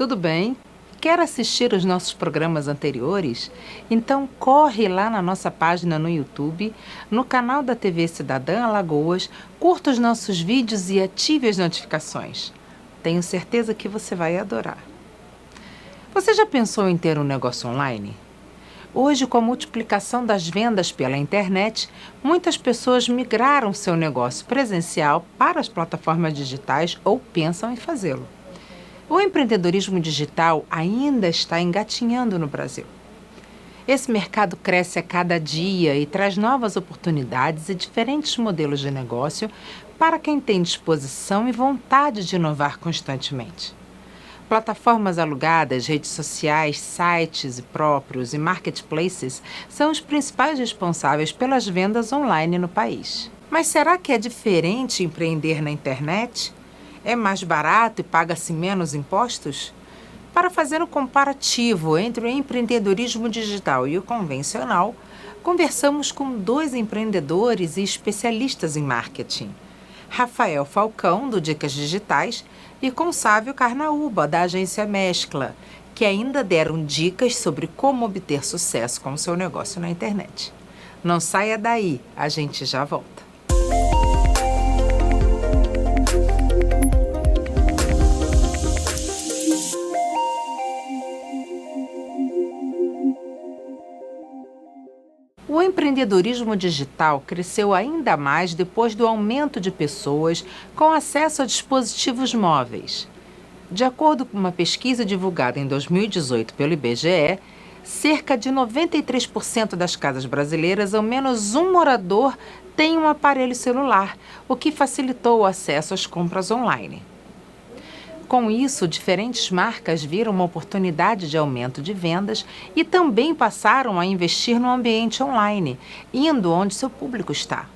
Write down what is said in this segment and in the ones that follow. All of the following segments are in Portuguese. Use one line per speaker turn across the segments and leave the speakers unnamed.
tudo bem? Quer assistir os nossos programas anteriores? Então corre lá na nossa página no YouTube, no canal da TV Cidadã Alagoas, curta os nossos vídeos e ative as notificações. Tenho certeza que você vai adorar. Você já pensou em ter um negócio online? Hoje, com a multiplicação das vendas pela internet, muitas pessoas migraram seu negócio presencial para as plataformas digitais ou pensam em fazê-lo. O empreendedorismo digital ainda está engatinhando no Brasil. Esse mercado cresce a cada dia e traz novas oportunidades e diferentes modelos de negócio para quem tem disposição e vontade de inovar constantemente. Plataformas alugadas, redes sociais, sites próprios e marketplaces são os principais responsáveis pelas vendas online no país. Mas será que é diferente empreender na internet? É mais barato e paga-se menos impostos? Para fazer um comparativo entre o empreendedorismo digital e o convencional, conversamos com 2 empreendedores e especialistas em marketing. Rafael Falcão, do Dicas Digitais, e com Sávio Carnaúba, da agência Mescla, que ainda deram dicas sobre como obter sucesso com o seu negócio na internet. Não saia daí, a gente já volta. O empreendedorismo digital cresceu ainda mais depois do aumento de pessoas com acesso a dispositivos móveis. De acordo com uma pesquisa divulgada em 2018 pelo IBGE, cerca de 93% das casas brasileiras, ao menos um morador, tem um aparelho celular, o que facilitou o acesso às compras online. Com isso, diferentes marcas viram uma oportunidade de aumento de vendas e também passaram a investir no ambiente online, indo onde seu público está.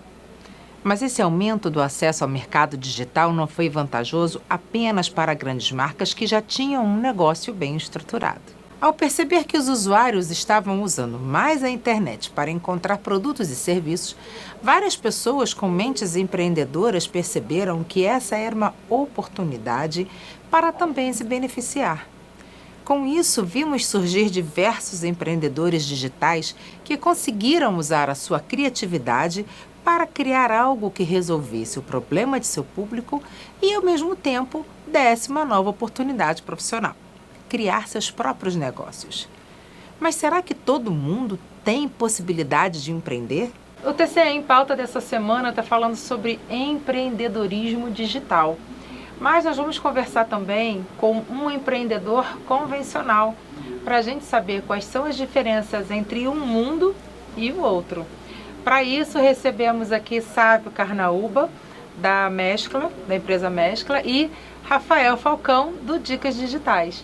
Mas esse aumento do acesso ao mercado digital não foi vantajoso apenas para grandes marcas que já tinham um negócio bem estruturado. Ao perceber que os usuários estavam usando mais a internet para encontrar produtos e serviços, várias pessoas com mentes empreendedoras perceberam que essa era uma oportunidade para também se beneficiar. Com isso, vimos surgir diversos empreendedores digitais que conseguiram usar a sua criatividade para criar algo que resolvesse o problema de seu público e, ao mesmo tempo, desse uma nova oportunidade profissional: criar seus próprios negócios. Mas será que todo mundo tem possibilidade de empreender? O TCE em Pauta dessa semana está falando sobre empreendedorismo digital. Mas nós vamos conversar também com um empreendedor convencional, para a gente saber quais são as diferenças entre um mundo e o outro. Para isso, recebemos aqui Sávio Carnaúba, da Mescla, da empresa Mescla, e Rafael Falcão, do Dicas Digitais.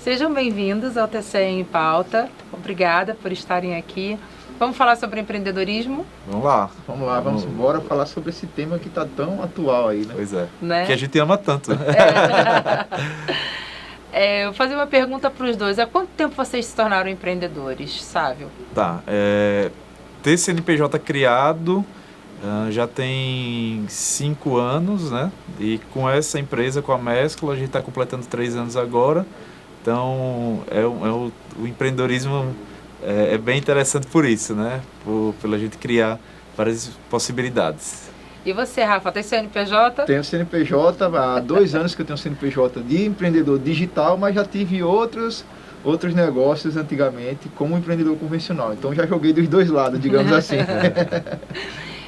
Sejam bem-vindos ao TCE em Pauta. Obrigada por estarem aqui. Vamos falar sobre empreendedorismo?
Vamos embora falar sobre esse tema que está tão atual aí, né?
Pois é,
né?
Que a gente ama tanto.
Eu vou fazer uma pergunta para os dois. Há quanto tempo vocês se tornaram empreendedores, Sávio?
Ter CNPJ criado já tem 5 anos, né? E com essa empresa, com a Mescla, a gente está completando 3 anos agora. Então, o empreendedorismo é bem interessante por isso, né? Pela gente criar várias possibilidades.
E você, Rafa, tem CNPJ?
Tenho CNPJ, há 2 anos que eu tenho CNPJ de empreendedor digital, mas já tive outros negócios antigamente como empreendedor convencional. Então já joguei dos 2 lados, digamos assim.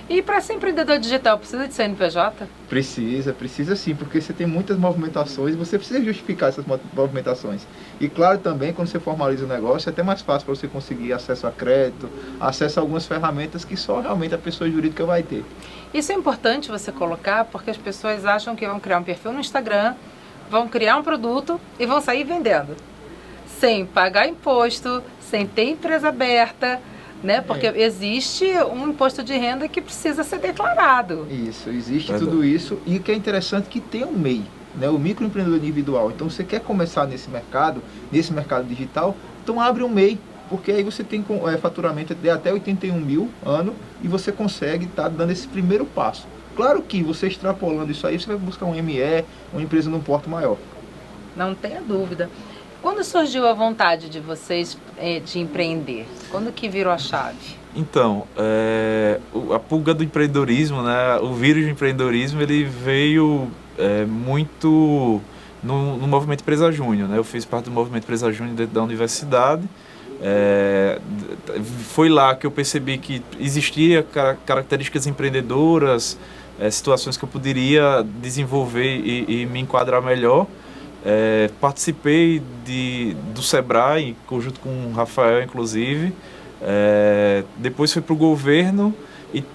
E para ser empreendedor digital, precisa de CNPJ?
Precisa sim, porque você tem muitas movimentações e você precisa justificar essas movimentações. E claro também, quando você formaliza o negócio, é até mais fácil para você conseguir acesso a crédito, acesso a algumas ferramentas que só realmente a pessoa jurídica vai ter.
Isso é importante você colocar, porque as pessoas acham que vão criar um perfil no Instagram, vão criar um produto e vão sair vendendo, sem pagar imposto, sem ter empresa aberta, né? Porque existe um imposto de renda que precisa ser declarado.
Isso, existe tudo isso. E o que é interessante é que tem um MEI, né? O microempreendedor individual. Então, você quer começar nesse mercado digital, então abre um MEI, porque aí você tem faturamento de até 81 mil ano e você consegue estar dando esse primeiro passo. Claro que você extrapolando isso aí, você vai buscar um ME, uma empresa num porto maior.
Não tenha dúvida. Quando surgiu a vontade de vocês de empreender? Quando que virou a chave?
Então, a pulga do empreendedorismo, né, o vírus do empreendedorismo, ele veio muito no movimento Empresa Júnior, né? Eu fiz parte do movimento Empresa Júnior dentro da universidade. Foi lá que eu percebi que existia características empreendedoras, situações que eu poderia desenvolver e me enquadrar melhor. Participei do Sebrae, em conjunto com o Rafael, inclusive. Depois fui para o governo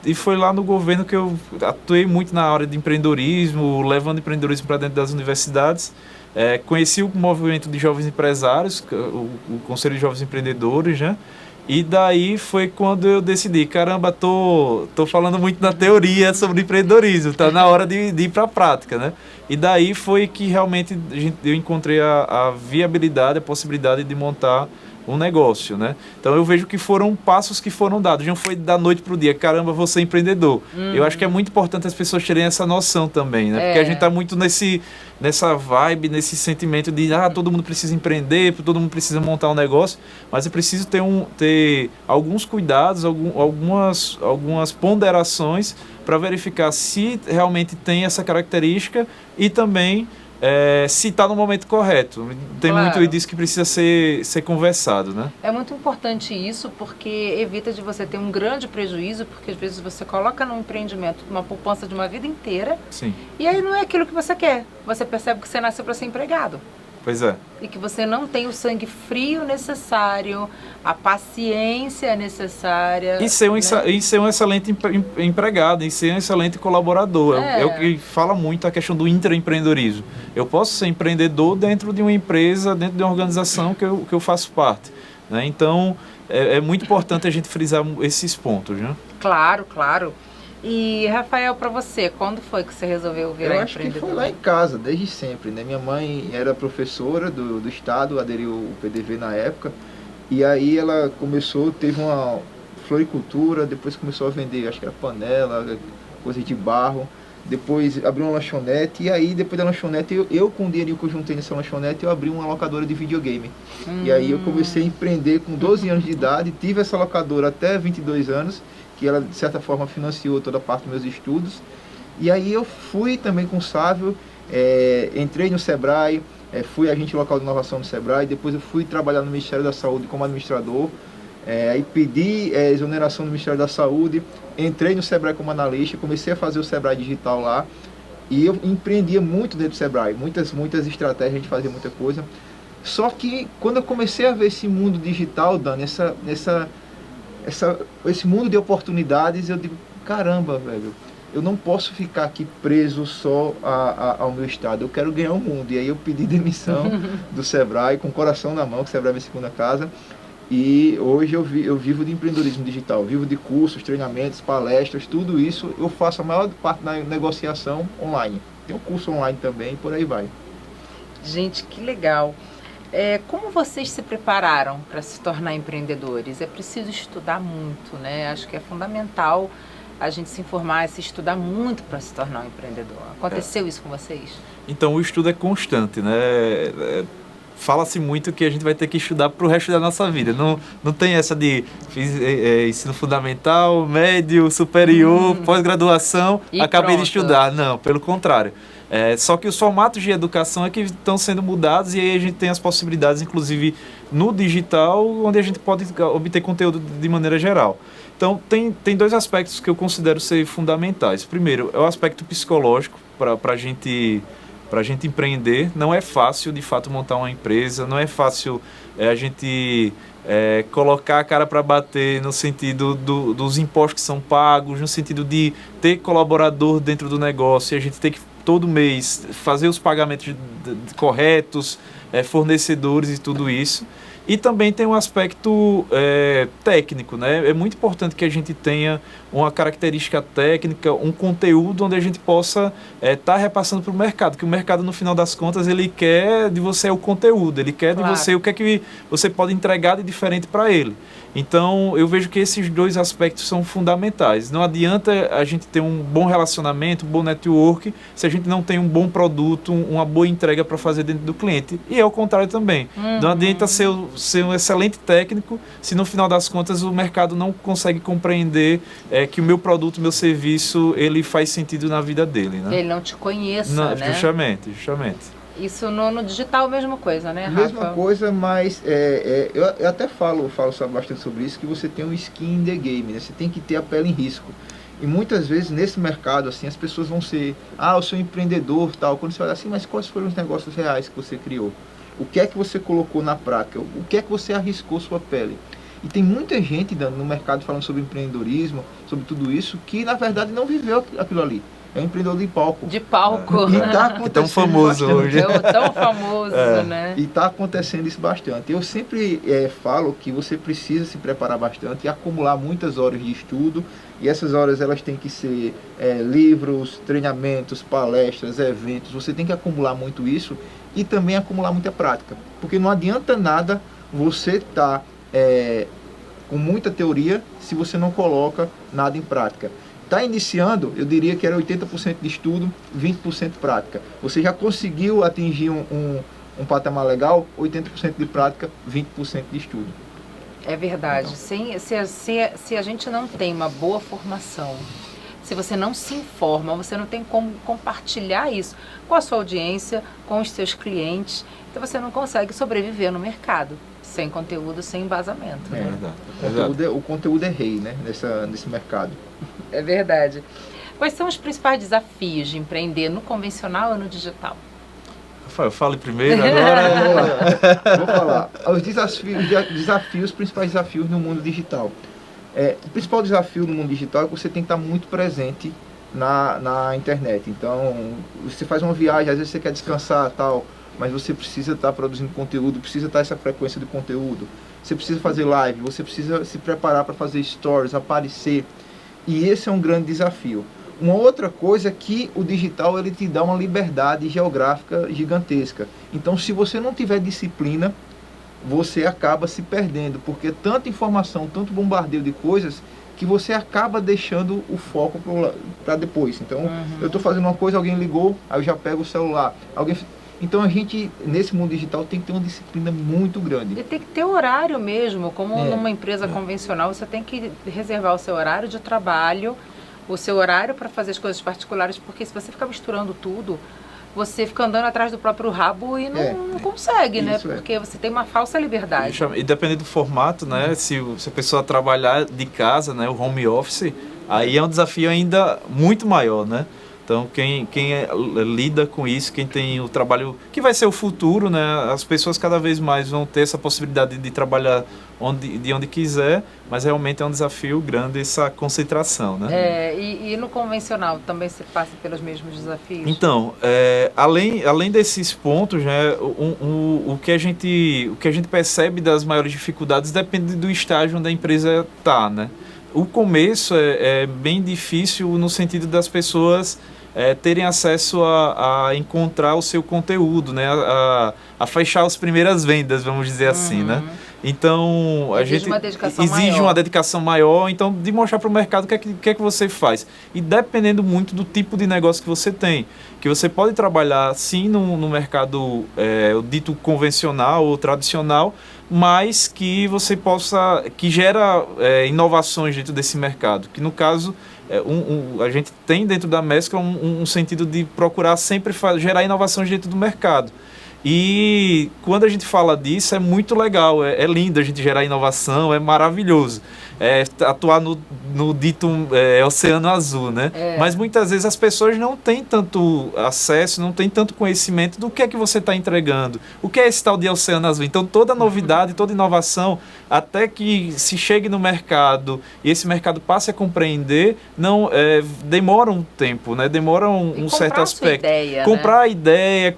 e foi lá no governo que eu atuei muito na área de empreendedorismo, levando empreendedorismo para dentro das universidades. Conheci o movimento de jovens empresários, o Conselho de Jovens Empreendedores, né? E daí foi quando eu decidi, caramba, tô falando muito na teoria sobre empreendedorismo, tá na hora de ir para a prática, né? E daí foi que realmente eu encontrei a viabilidade, a possibilidade de montar um negócio, né? Então eu vejo que foram passos que foram dados, não foi da noite para o dia, caramba, vou ser empreendedor. Eu acho que é muito importante as pessoas terem essa noção também, né? Porque a gente tá muito nessa vibe, nesse sentimento de todo mundo precisa empreender, todo mundo precisa montar um negócio, mas é preciso ter alguns cuidados, algumas ponderações para verificar se realmente tem essa característica e também se está no momento correto. Tem muito disso que precisa ser conversado, né?
É muito importante isso, porque evita de você ter um grande prejuízo, porque às vezes você coloca num empreendimento uma poupança de uma vida inteira.
Sim.
E aí não é aquilo que você quer. Você percebe que você nasceu para ser empregado.
Pois é.
E que você não tem o sangue frio necessário, a paciência necessária.
E ser um excelente empregado, e ser um excelente colaborador. É o que fala muito a questão do intraempreendedorismo. Eu posso ser empreendedor dentro de uma empresa, dentro de uma organização que eu faço parte, né? Então, é muito importante a gente frisar esses pontos, né?
Claro, claro. E, Rafael, para você, quando foi que você resolveu virar empreendedor?
Eu acho que foi lá em casa, desde sempre, né? Minha mãe era professora do estado, aderiu ao PDV na época, e aí ela teve uma floricultura, depois começou a vender, acho que era panela, coisa de barro, depois abriu uma lanchonete, e aí depois da lanchonete, eu com o dinheirinho que eu juntei nessa lanchonete, eu abri uma locadora de videogame. E aí eu comecei a empreender com 12 anos de idade, tive essa locadora até 22 anos, que ela de certa forma financiou toda a parte dos meus estudos. E aí eu fui também com o Sávio, entrei no Sebrae, fui agente local de inovação no Sebrae, depois eu fui trabalhar no Ministério da Saúde como administrador, aí pedi exoneração do Ministério da Saúde, entrei no Sebrae como analista, comecei a fazer o Sebrae digital lá, e eu empreendia muito dentro do Sebrae, muitas estratégias, a gente fazia muita coisa. Só que quando eu comecei a ver esse mundo digital, Dani, esse mundo de oportunidades, eu digo, caramba, velho, eu não posso ficar aqui preso só ao meu estado, eu quero ganhar o mundo. E aí eu pedi demissão do Sebrae, com o coração na mão, que o Sebrae é minha segunda casa, e hoje eu vivo de empreendedorismo digital, vivo de cursos, treinamentos, palestras, tudo isso eu faço a maior parte da negociação online. Tem um curso online também, por aí vai.
Gente, que legal. Como vocês se prepararam para se tornar empreendedores? É preciso estudar muito, né? Acho que é fundamental a gente se informar, se estudar muito para se tornar um empreendedor. Aconteceu isso com vocês?
Então, o estudo é constante, né? Fala-se muito que a gente vai ter que estudar para o resto da nossa vida. Não tem essa de ensino fundamental, médio, superior, pós-graduação, acabei de estudar. Não, pelo contrário. Só que os formatos de educação é que estão sendo mudados, e aí a gente tem as possibilidades, inclusive no digital, onde a gente pode obter conteúdo de maneira geral. Então, tem dois aspectos que eu considero ser fundamentais. Primeiro, é o aspecto psicológico para a gente empreender. Não é fácil, de fato, montar uma empresa, não é fácil a gente colocar a cara para bater no sentido dos impostos que são pagos, no sentido de ter colaborador dentro do negócio, e a gente tem que todo mês fazer os pagamentos corretos, fornecedores e tudo isso. E também tem um aspecto técnico, né? É muito importante que a gente tenha uma característica técnica, um conteúdo onde a gente possa estar repassando para o mercado, que o mercado, no final das contas, ele quer de você o conteúdo, ele quer de você o que é que você pode entregar de diferente para ele. Então, eu vejo que esses dois aspectos são fundamentais. Não adianta a gente ter um bom relacionamento, um bom network, se a gente não tem um bom produto, uma boa entrega para fazer dentro do cliente. E é o contrário também. Não adianta ser um excelente técnico se, no final das contas, o mercado não consegue compreender que o meu produto, o meu serviço, ele faz sentido na vida dele, né?
Ele não te conheça,
não,
né?
Justamente.
Isso no digital, a mesma coisa, né, Rafa?
Mesma coisa, mas eu até falo bastante sobre isso, que você tem um skin in the game, né? Você tem que ter a pele em risco. E muitas vezes nesse mercado, assim, as pessoas vão ser, eu sou empreendedor, tal. Quando você olha assim, mas quais foram os negócios reais que você criou? O que é que você colocou na prática? O que é que você arriscou sua pele? E tem muita gente no mercado falando sobre empreendedorismo, sobre tudo isso, que na verdade não viveu aquilo ali. É um empreendedor de palco.
De palco.
E tá acontecendo
tão famoso
bastante.
hoje.
Tão famoso, né?
E está acontecendo isso bastante. Eu sempre falo que você precisa se preparar bastante e acumular muitas horas de estudo. E essas horas elas têm que ser livros, treinamentos, palestras, eventos. Você tem que acumular muito isso e também acumular muita prática. Porque não adianta nada você estar com muita teoria se você não coloca nada em prática. Está iniciando, eu diria que era 80% de estudo, 20% prática. Você já conseguiu atingir um patamar legal, 80% de prática, 20% de estudo.
É verdade. Então, se a gente não tem uma boa formação, se você não se informa, você não tem como compartilhar isso com a sua audiência, com os seus clientes, então você não consegue sobreviver no mercado. Sem conteúdo, sem embasamento. Né?
O conteúdo é rei, né? nesse mercado.
É verdade. Quais são os principais desafios de empreender no convencional ou no digital?
Rafael, fale primeiro agora.
Vou falar. Os principais desafios no mundo digital. O principal desafio no mundo digital é que você tem que estar muito presente na internet. Então, você faz uma viagem, às vezes você quer descansar, tal, mas você precisa estar produzindo conteúdo, precisa estar essa frequência de conteúdo. Você precisa fazer live, você precisa se preparar para fazer stories, aparecer. E esse é um grande desafio. Uma outra coisa é que o digital ele te dá uma liberdade geográfica gigantesca. Então, se você não tiver disciplina, você acaba se perdendo, porque tanta informação, tanto bombardeio de coisas, que você acaba deixando o foco para depois. Então, eu estou fazendo uma coisa, alguém ligou, aí eu já pego o celular. Então, a gente, nesse mundo digital, tem que ter uma disciplina muito grande.
E tem que ter horário mesmo, como numa empresa convencional, você tem que reservar o seu horário de trabalho, o seu horário para fazer as coisas particulares, porque se você ficar misturando tudo, você fica andando atrás do próprio rabo e não consegue, né? Porque você tem uma falsa liberdade.
E dependendo do formato, né? Se a pessoa trabalhar de casa, né? O home office, aí é um desafio ainda muito maior, né? Então, quem lida com isso, quem tem o trabalho, que vai ser o futuro, né? As pessoas cada vez mais vão ter essa possibilidade de trabalhar de onde quiser, mas realmente é um desafio grande essa concentração, né?
E no convencional também se passa pelos mesmos desafios?
Então, além desses pontos, né, o que a gente percebe das maiores dificuldades depende do estágio onde a empresa está, né? O começo é bem difícil no sentido das pessoas terem acesso a encontrar o seu conteúdo, né? A fechar as primeiras vendas, vamos dizer assim, né? Então, exige uma dedicação maior, então, de mostrar para o mercado o que é que você faz. E dependendo muito do tipo de negócio que você tem, que você pode trabalhar, sim, no mercado dito convencional ou tradicional, mas que você que gera inovações dentro desse mercado, que no caso a gente tem dentro da Mescla um sentido de procurar sempre gerar inovações dentro do mercado. E quando a gente fala disso é muito legal, é lindo a gente gerar inovação, é maravilhoso. Atuar no dito oceano azul, né? Mas muitas vezes as pessoas não têm tanto acesso, não têm tanto conhecimento do que é que você está entregando. O que é esse tal de oceano azul? Então toda novidade, toda inovação, até que se chegue no mercado e esse mercado passe a compreender, demora um tempo, né? Demora um certo aspecto.
Ideia,
comprar a ideia,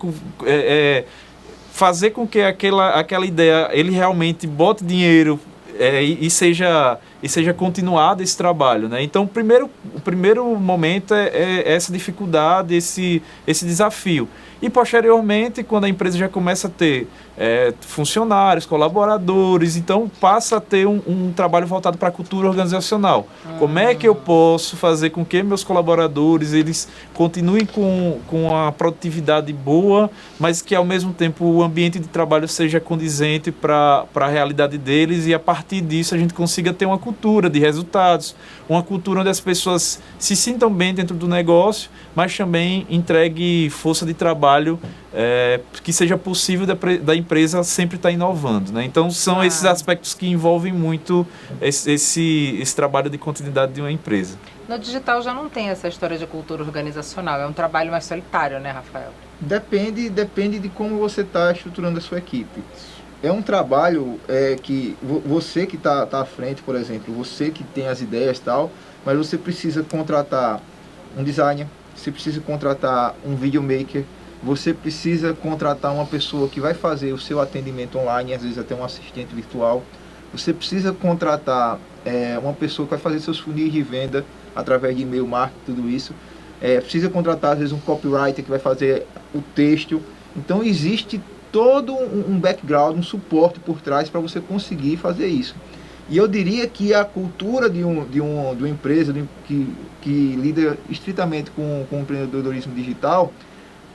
fazer com que aquela ideia, ele realmente bote dinheiro e seja continuado esse trabalho, né? Então, o primeiro momento é essa dificuldade, esse desafio. E, posteriormente, quando a empresa já começa a ter funcionários, colaboradores, então passa a ter um trabalho voltado para a cultura organizacional. Como é que eu posso fazer com que meus colaboradores eles continuem com a produtividade boa, mas que, ao mesmo tempo, o ambiente de trabalho seja condizente para a realidade deles e, a partir disso, a gente consiga ter uma cultura de resultados, uma cultura onde as pessoas se sintam bem dentro do negócio, mas também entregue força de trabalho que seja possível da empresa sempre estar inovando, né? Então, são esses aspectos que envolvem muito esse trabalho de continuidade de uma empresa.
No digital já não tem essa história de cultura organizacional, é um trabalho mais solitário, né, Rafael?
Depende de como você está estruturando a sua equipe. É um trabalho que você que está à frente, por exemplo, você que tem as ideias e tal, mas você precisa contratar um designer, você precisa contratar um videomaker, você precisa contratar uma pessoa que vai fazer o seu atendimento online, às vezes até um assistente virtual. Você precisa contratar uma pessoa que vai fazer seus funis de venda através de e-mail marketing, tudo isso. Precisa contratar, às vezes, um copywriter que vai fazer o texto. Então, existe todo um background, um suporte por trás para você conseguir fazer isso. E eu diria que a cultura de uma empresa que lida estritamente com o empreendedorismo digital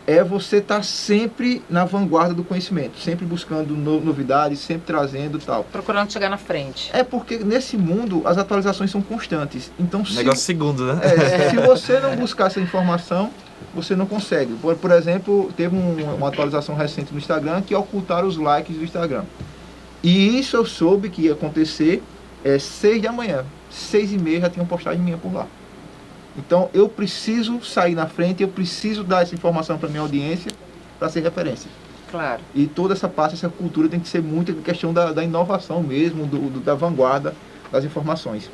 é você estar sempre na vanguarda do conhecimento, sempre buscando novidades, sempre trazendo tal.
Procurando chegar na frente.
É porque nesse mundo as atualizações são constantes. Então,
negócio segundo, né?
Se você não buscar essa informação, você não consegue. Por exemplo, teve uma atualização recente no Instagram que ocultaram os likes do Instagram. E isso eu soube que ia acontecer 6 da manhã. 6h30 já tinha uma postagem minha por lá. Então, eu preciso sair na frente, eu preciso dar essa informação para minha audiência para ser referência.
Claro.
E toda essa parte, essa cultura tem que ser muito questão da inovação mesmo, da vanguarda das informações.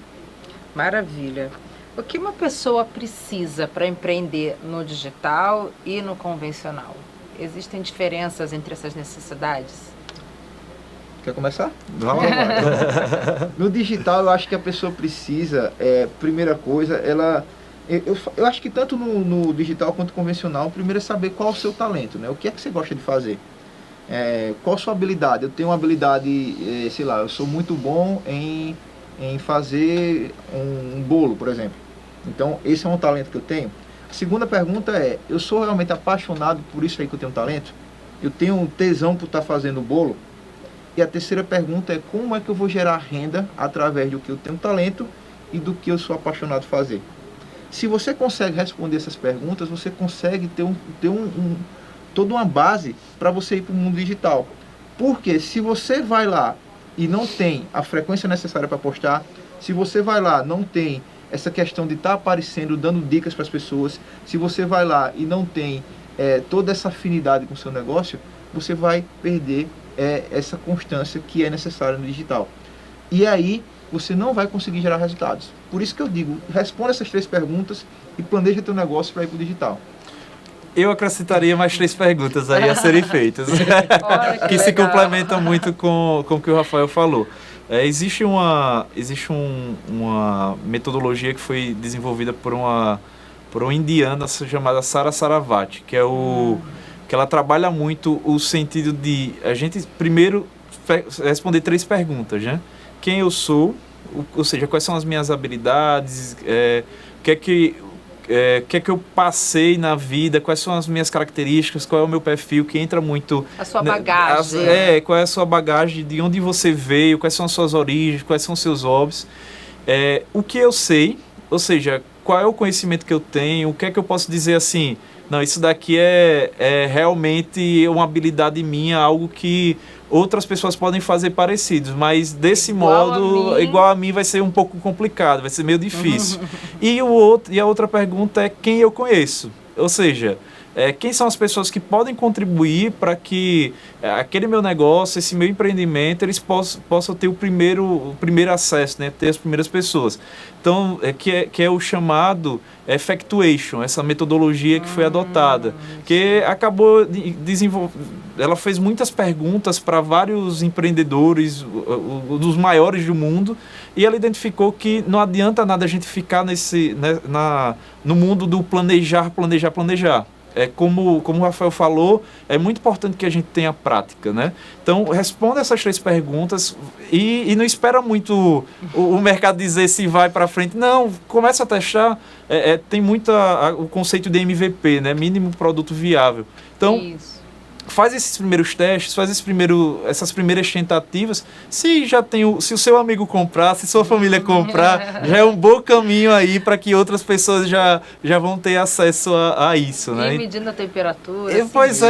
Maravilha. O que uma pessoa precisa para empreender no digital e no convencional? Existem diferenças entre essas necessidades?
Quer começar?
Vamos lá.
No digital, eu acho que a pessoa precisa, primeira coisa, eu acho que tanto no digital quanto no convencional, primeiro é saber qual é o seu talento, né? O que é que você gosta de fazer? Qual a sua habilidade? Eu tenho uma habilidade, sei lá, eu sou muito bom em fazer um bolo, por exemplo. Então, esse é um talento que eu tenho. A segunda pergunta eu sou realmente apaixonado por isso aí que eu tenho talento? Eu tenho um tesão por estar fazendo o bolo? E a terceira pergunta como é que eu vou gerar renda através do que eu tenho talento e do que eu sou apaixonado por fazer? Se você consegue responder essas perguntas, você consegue ter toda uma base para você ir para o mundo digital. Porque se você vai lá e não tem a frequência necessária para postar, se você vai lá não tem essa questão de estar aparecendo, dando dicas para as pessoas, se você vai lá e não tem toda essa afinidade com o seu negócio, você vai perder essa constância que é necessária no digital. E aí você não vai conseguir gerar resultados. Por isso que eu digo, responda essas 3 perguntas e planeja teu negócio para ir para o digital.
Eu acrescentaria mais 3 perguntas aí a serem feitas, que se complementam muito com o que o Rafael falou. Existe uma metodologia que foi desenvolvida por uma indiana chamada Sara Saravati, que que ela trabalha muito o sentido de a gente primeiro responder 3 perguntas, né? Quem eu sou, ou seja, quais são as minhas habilidades, o que é que eu passei na vida, quais são as minhas características, qual é o meu perfil, que entra muito...
A sua bagagem.
Qual é a sua bagagem, de onde você veio, quais são as suas origens, quais são os seus hobbies. O que eu sei, ou seja, qual é o conhecimento que eu tenho, o que é que eu posso dizer assim, não, isso daqui é realmente uma habilidade minha, algo que outras pessoas podem fazer parecidos, mas desse modo, igual a mim, vai ser um pouco complicado, vai ser meio difícil. E a outra pergunta é quem eu conheço. Ou seja, quem são as pessoas que podem contribuir para que aquele meu negócio, esse meu empreendimento, eles possam ter o primeiro acesso, né? Ter as primeiras pessoas. Então, que é o chamado effectuation, essa metodologia que foi adotada, que acabou ela fez muitas perguntas para vários empreendedores, dos maiores do mundo, e ela identificou que não adianta nada a gente ficar no mundo do planejar. Como o Rafael falou, é muito importante que a gente tenha prática, né? Então, responda essas 3 perguntas e não espera muito o mercado dizer se vai para frente. Não, começa a testar. Tem o conceito de MVP, né? Mínimo produto viável. Então, isso. Faz esses primeiros testes, essas primeiras tentativas. Se o seu amigo comprar, se sua família comprar, já é um bom caminho aí para que outras pessoas já vão ter acesso a isso, né?
E medindo a temperatura.
Pois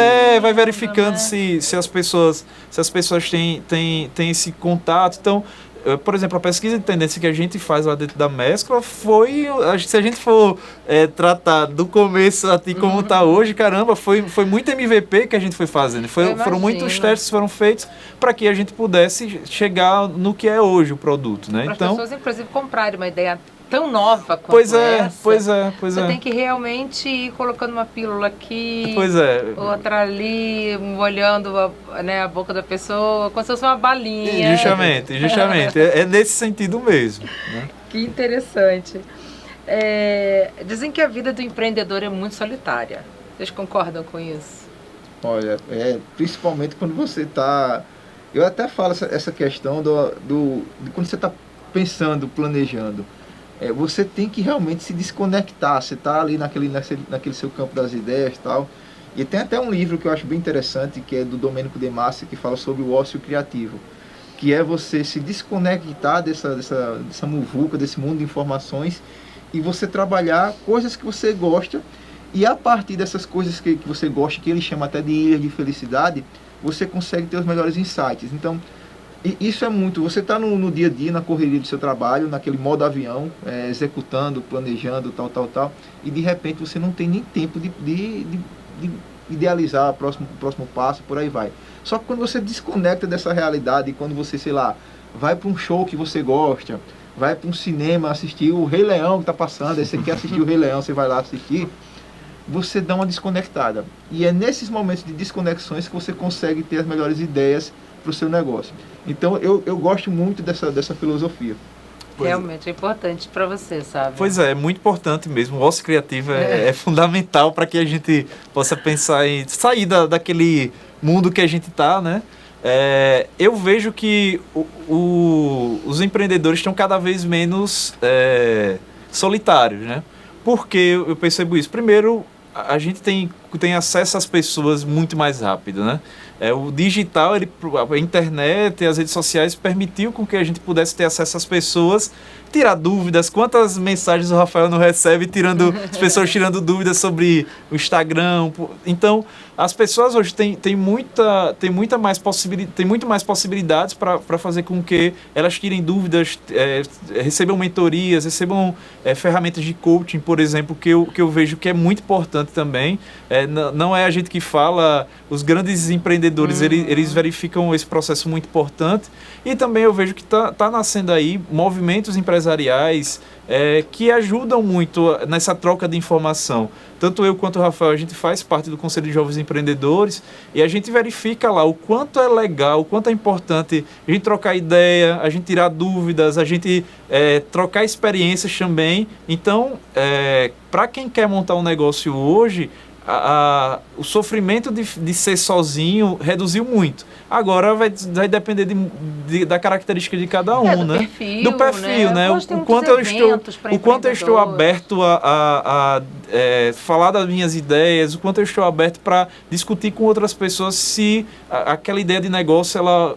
vai verificando, né? se as pessoas têm esse contato. Então, por exemplo, a pesquisa de tendência que a gente faz lá dentro da Mescla se a gente for tratar do começo até como está hoje, caramba, foi muito MVP que a gente foi fazendo. Foram muitos testes que foram feitos para que a gente pudesse chegar no que é hoje o produto, né?
Para as pessoas, inclusive, comprarem uma ideia tão nova quanto essa.
Pois é.
Você tem que realmente ir colocando uma pílula aqui, outra ali, molhando a boca da pessoa, como se fosse uma balinha.
Justamente. É nesse sentido mesmo, né?
Que interessante. Dizem que a vida do empreendedor é muito solitária. Vocês concordam com isso?
Olha, principalmente quando você está... Eu até falo essa questão de quando você está pensando, planejando. Você tem que realmente se desconectar. Você está ali naquele seu campo das ideias e tal. E tem até um livro que eu acho bem interessante, que é do Domênico De Masi, que fala sobre o ócio criativo. Que é você se desconectar dessa muvuca, desse mundo de informações, e você trabalhar coisas que você gosta. E a partir dessas coisas que você gosta, que ele chama até de ilha de felicidade, você consegue ter os melhores insights. Então, isso é muito, você está no dia a dia, na correria do seu trabalho, naquele modo avião, executando, planejando, tal, e de repente você não tem nem tempo de idealizar o próximo passo, por aí vai. Só que quando você desconecta dessa realidade, quando você, sei lá, vai para um show que você gosta, vai para um cinema assistir o Rei Leão que está passando, aí você quer assistir o Rei Leão, você vai lá assistir, você dá uma desconectada. E é nesses momentos de desconexões que você consegue ter as melhores ideias para o seu negócio. Então, eu gosto muito dessa filosofia.
Realmente é importante para você, sabe?
Pois é muito importante mesmo. O ócio criativo é fundamental para que a gente possa pensar em sair daquele mundo que a gente está, né? Eu vejo que os empreendedores estão cada vez menos solitários, né? Por que eu percebo isso? Primeiro, a gente tem acesso às pessoas muito mais rápido, né? O digital, a internet e as redes sociais permitiu com que a gente pudesse ter acesso às pessoas, tirar dúvidas. Quantas mensagens o Rafael não recebe as pessoas tirando dúvidas sobre o Instagram? Então, as pessoas hoje têm muito mais possibilidades para fazer com que elas tirem dúvidas, recebam mentorias, recebam ferramentas de coaching, por exemplo, que eu vejo que é muito importante também. Não é a gente que fala, os grandes empreendedores, eles verificam esse processo muito importante. E também eu vejo que tá nascendo aí movimentos empresariais que ajudam muito nessa troca de informação. Tanto eu quanto o Rafael, a gente faz parte do Conselho de Jovens Empreendedores e a gente verifica lá o quanto é legal, o quanto é importante a gente trocar ideia, a gente tirar dúvidas, a gente trocar experiências também. Então, para quem quer montar um negócio hoje, o sofrimento de ser sozinho reduziu muito. Agora vai depender da característica de cada um, né?
Do perfil,
né? O quanto eu estou aberto a falar das minhas ideias, o quanto eu estou aberto para discutir com outras pessoas se aquela ideia de negócio, ela,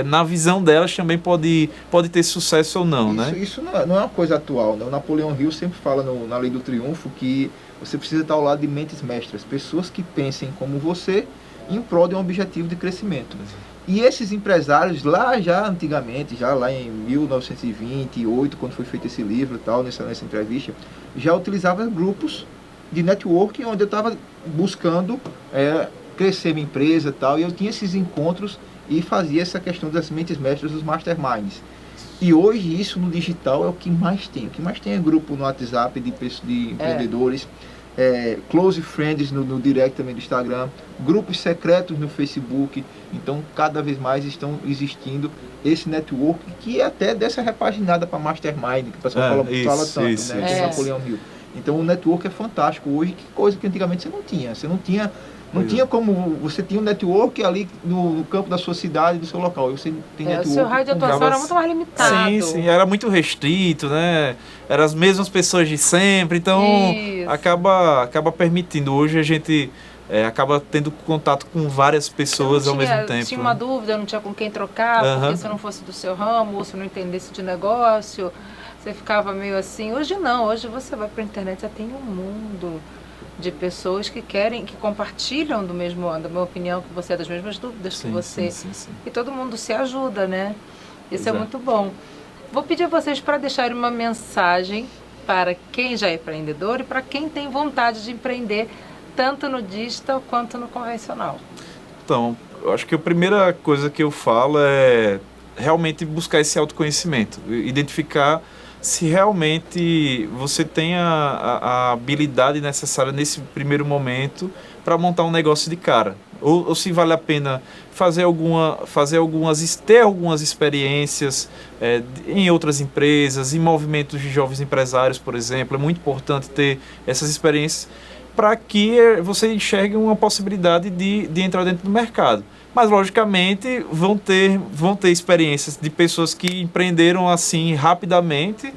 na visão delas, também pode ter sucesso ou não, né?
Isso não é uma coisa atual, né? O Napoleão Hill sempre fala na Lei do Triunfo que você precisa estar ao lado de mentes mestras, pessoas que pensem como você em prol de um objetivo de crescimento. E esses empresários lá já antigamente, já lá em 1928, quando foi feito esse livro e tal, nessa entrevista, já utilizavam grupos de networking, onde eu estava buscando crescer minha empresa e tal, e eu tinha esses encontros e fazia essa questão das mentes mestras, dos masterminds. E hoje isso no digital é o que mais tem. O que mais tem é grupo no WhatsApp de empreendedores, close friends no direct também do Instagram, grupos secretos no Facebook. Então cada vez mais estão existindo esse network que é até dessa repaginada para mastermind, que o pessoal fala tanto, né? Que é Napoleão Hill. Então o network é fantástico hoje, que coisa que antigamente você não tinha. Você não tinha como, você tinha um network ali no campo da sua cidade, do seu local. Você tem network.
O seu raio de atuação era muito mais limitado.
Sim, era muito restrito, né? Eram as mesmas pessoas de sempre, então acaba permitindo. Hoje a gente acaba tendo contato com várias pessoas ao mesmo tempo.
Tinha uma dúvida, não tinha com quem trocar, porque se não fosse do seu ramo, ou se não entendesse de negócio, você ficava meio assim. Hoje não, hoje você vai para a internet, já tem um mundo de pessoas que compartilham da mesma opinião que você, das mesmas dúvidas que você. Sim. E todo mundo se ajuda, né? Isso é muito bom. Vou pedir a vocês para deixarem uma mensagem para quem já é empreendedor e para quem tem vontade de empreender, tanto no digital quanto no convencional.
Então, eu acho que a primeira coisa que eu falo é realmente buscar esse autoconhecimento, identificar se realmente você tem a habilidade necessária nesse primeiro momento para montar um negócio de cara. Ou se vale a pena ter algumas experiências em outras empresas, em movimentos de jovens empresários, por exemplo. É muito importante ter essas experiências para que você enxergue uma possibilidade de entrar dentro do mercado. Mas, logicamente, vão ter experiências de pessoas que empreenderam assim rapidamente,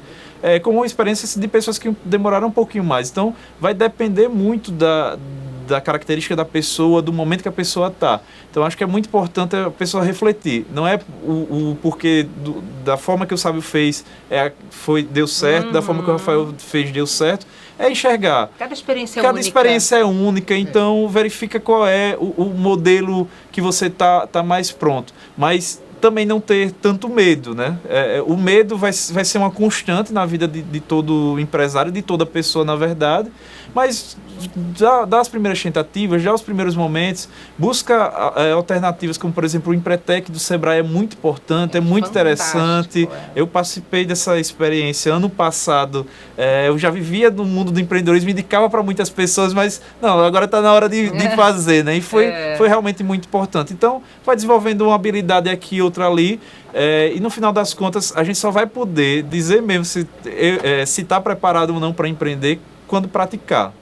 como experiências de pessoas que demoraram um pouquinho mais. Então, vai depender muito da característica da pessoa, do momento que a pessoa está. Então, acho que é muito importante a pessoa refletir. Não é o porquê da forma que o Sábio fez deu certo, da forma que o Rafael fez deu certo. É enxergar.
Cada experiência
é única, então verifica qual é o modelo que você tá mais pronto. Mas também não ter tanto medo, né? O medo vai ser uma constante na vida de todo empresário, de toda pessoa, na verdade. Mas dá as primeiras tentativas, já os primeiros momentos, busca alternativas, como por exemplo o Empretec do Sebrae é muito importante, é muito interessante. Eu participei dessa experiência ano passado, eu já vivia no mundo do empreendedorismo, indicava para muitas pessoas, mas não, agora está na hora de fazer, né? E foi realmente muito importante. Então, vai desenvolvendo uma habilidade aqui, outra ali, e no final das contas, a gente só vai poder dizer mesmo se está preparado ou não para empreender quando praticar.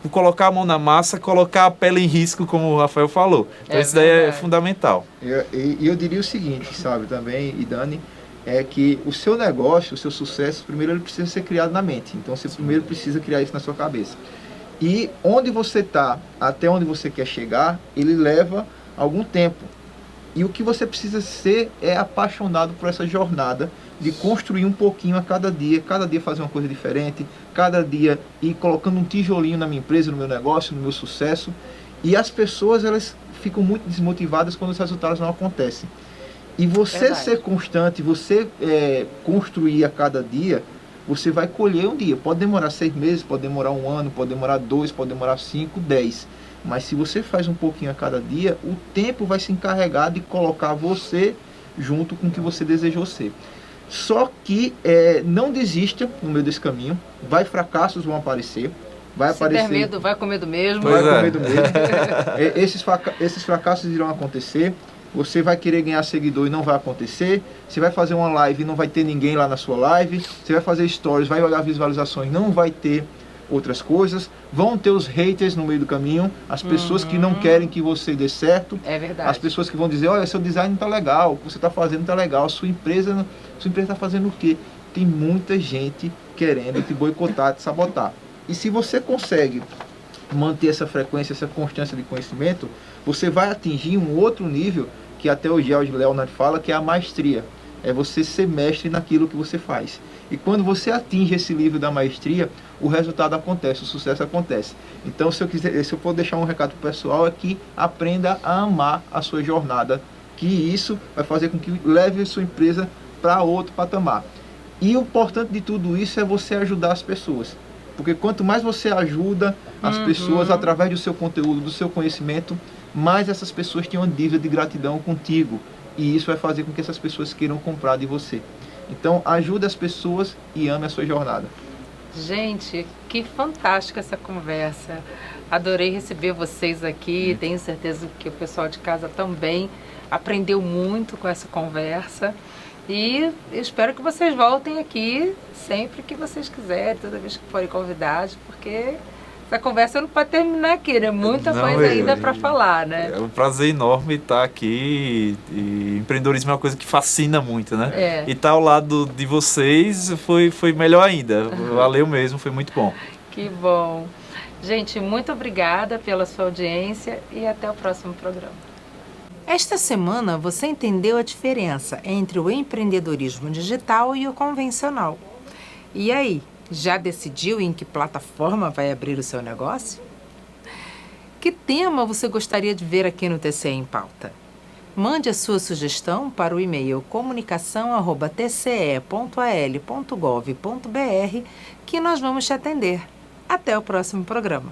Colocar a mão na massa, colocar a pele em risco, como o Rafael falou. Então isso daí é fundamental.
E eu diria o seguinte, sabe, também, e Dani, é que o seu negócio, o seu sucesso, primeiro ele precisa ser criado na mente. Então você primeiro precisa criar isso na sua cabeça. E onde você está, até onde você quer chegar, ele leva algum tempo. E o que você precisa ser é apaixonado por essa jornada de construir um pouquinho a cada dia fazer uma coisa diferente, cada dia ir colocando um tijolinho na minha empresa, no meu negócio, no meu sucesso. E as pessoas, elas ficam muito desmotivadas quando os resultados não acontecem. E você ser constante, você construir a cada dia, você vai colher um dia. Pode demorar 6 meses, pode demorar 1 ano, pode demorar 2, pode demorar 5, 10. Mas se você faz um pouquinho a cada dia, o tempo vai se encarregar de colocar você junto com o que você desejou ser. Só que não desista no meio desse caminho. Fracassos vão aparecer.
Se der medo, vai com medo mesmo.
Vai com medo mesmo. Esses fracassos irão acontecer. Você vai querer ganhar seguidor e não vai acontecer. Você vai fazer uma live e não vai ter ninguém lá na sua live. Você vai fazer stories, vai olhar visualizações, não vai ter outras coisas. Vão ter os haters no meio do caminho, as pessoas que não querem que você dê certo.
É verdade.
As pessoas que vão dizer, olha, seu design não está legal, o que você está fazendo não está legal, sua empresa está fazendo o quê? Tem muita gente querendo te boicotar, te sabotar. E se você consegue manter essa frequência, essa constância de conhecimento, você vai atingir um outro nível que até o George Leonard fala, que é a maestria. É você ser mestre naquilo que você faz. E quando você atinge esse nível da maestria, o resultado acontece, o sucesso acontece. Então, se eu for deixar um recado para o pessoal, é que aprenda a amar a sua jornada, que isso vai fazer com que leve a sua empresa para outro patamar. E o importante de tudo isso é você ajudar as pessoas. Porque quanto mais você ajuda as pessoas através do seu conteúdo, do seu conhecimento, mais essas pessoas têm uma dívida de gratidão contigo. E isso vai fazer com que essas pessoas queiram comprar de você. Então, ajude as pessoas e ame a sua jornada.
Gente, que fantástica essa conversa. Adorei receber vocês aqui. Tenho certeza que o pessoal de casa também aprendeu muito com essa conversa. E espero que vocês voltem aqui sempre que vocês quiserem, toda vez que forem convidados, porque essa conversa não pode terminar aqui, né? Muita coisa ainda para falar, né?
É um prazer enorme estar aqui. E empreendedorismo é uma coisa que fascina muito, né? E estar ao lado de vocês foi melhor ainda. Valeu mesmo, foi muito bom.
Que bom. Gente, muito obrigada pela sua audiência e até o próximo programa. Esta semana você entendeu a diferença entre o empreendedorismo digital e o convencional. E aí, já decidiu em que plataforma vai abrir o seu negócio? Que tema você gostaria de ver aqui no TCE em Pauta? Mande a sua sugestão para o e-mail comunicação@tce.al.gov.br que nós vamos te atender. Até o próximo programa.